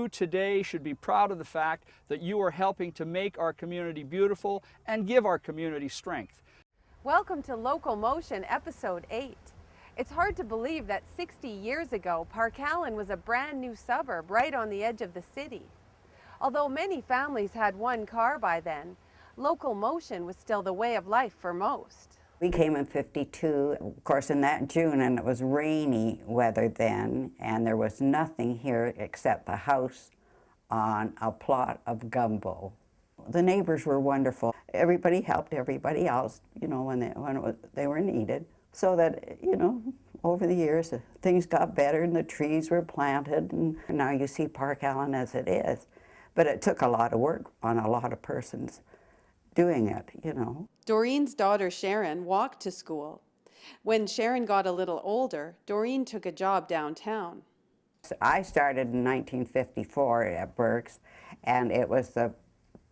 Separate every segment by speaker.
Speaker 1: you today should be proud of the fact that you are helping to make our community beautiful and give our community strength.
Speaker 2: Welcome to Local Motion, Episode 8. It's hard to believe that 60 years ago, Parkallen was a brand new suburb right on the edge of the city. Although many families had one car by then, local motion was still the way of life for most.
Speaker 3: We came in '52, of course, in that June, and it was rainy weather then, and there was nothing here except the house on a plot of gumbo. The neighbors were wonderful. Everybody helped everybody else, you know, when they were needed. So that, you know, over the years, things got better and the trees were planted, and now you see Parkallen as it is. But it took a lot of work on a lot of persons doing it, you know.
Speaker 2: Doreen's daughter Sharon walked to school. When Sharon got a little older, Doreen took a job downtown.
Speaker 3: I started in 1954 at Burke's, and it was the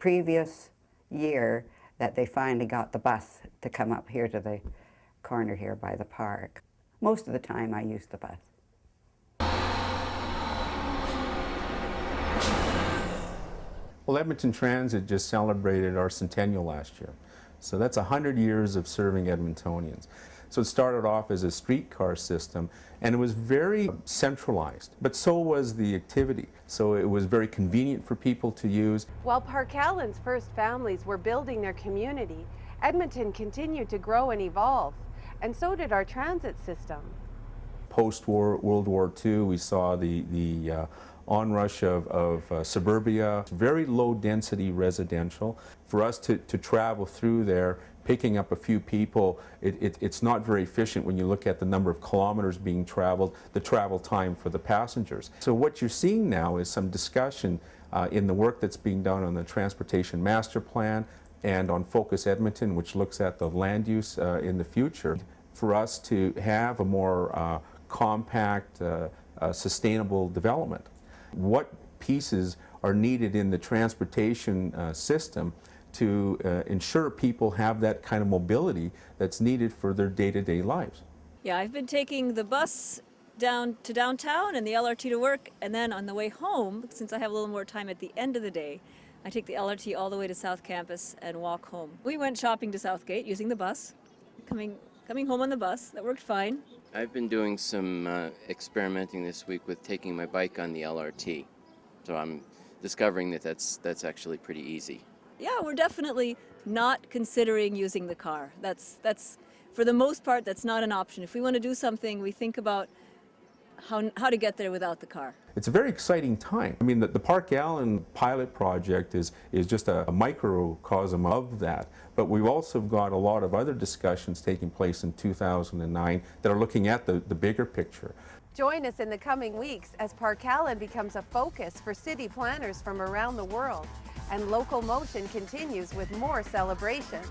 Speaker 3: previous year that they finally got the bus to come up here to the corner here by the park. Most of the time I used the bus.
Speaker 4: Well, Edmonton Transit just celebrated our centennial last year. So that's 100 years of serving Edmontonians. So it started off as a streetcar system, and it was very centralized, but so was the activity. So it was very convenient for people to use.
Speaker 2: While Parkallen's first families were building their community, Edmonton continued to grow and evolve, and so did our transit system.
Speaker 4: Post-war World War II, we saw the onrush of suburbia, very low density residential. For us to travel through there, picking up a few people, it's not very efficient when you look at the number of kilometers being traveled, the travel time for the passengers. So what you're seeing now is some discussion in the work that's being done on the Transportation Master Plan and on Focus Edmonton, which looks at the land use in the future, for us to have a more compact, sustainable development. What pieces are needed in the transportation system to ensure people have that kind of mobility that's needed for their day-to-day lives?
Speaker 5: Yeah, I've been taking the bus down to downtown and the LRT to work, and then on the way home, since I have a little more time at the end of the day, I take the LRT all the way to South Campus and walk home. We went shopping to Southgate using the bus, coming home on the bus. That worked fine.
Speaker 6: I've been doing some experimenting this week with taking my bike on the LRT. So I'm discovering that that's actually pretty easy.
Speaker 5: Yeah, we're definitely not considering using the car. That's for the most part, that's not an option. If we want to do something, we think about how to get there without the car.
Speaker 4: It's a very exciting time. I mean, the Parkallen pilot project is just a microcosm of that, but we've also got a lot of other discussions taking place in 2009 that are looking at the bigger picture.
Speaker 2: Join us in the coming weeks as Parkallen becomes a focus for city planners from around the world, and Local Motion continues with more celebrations.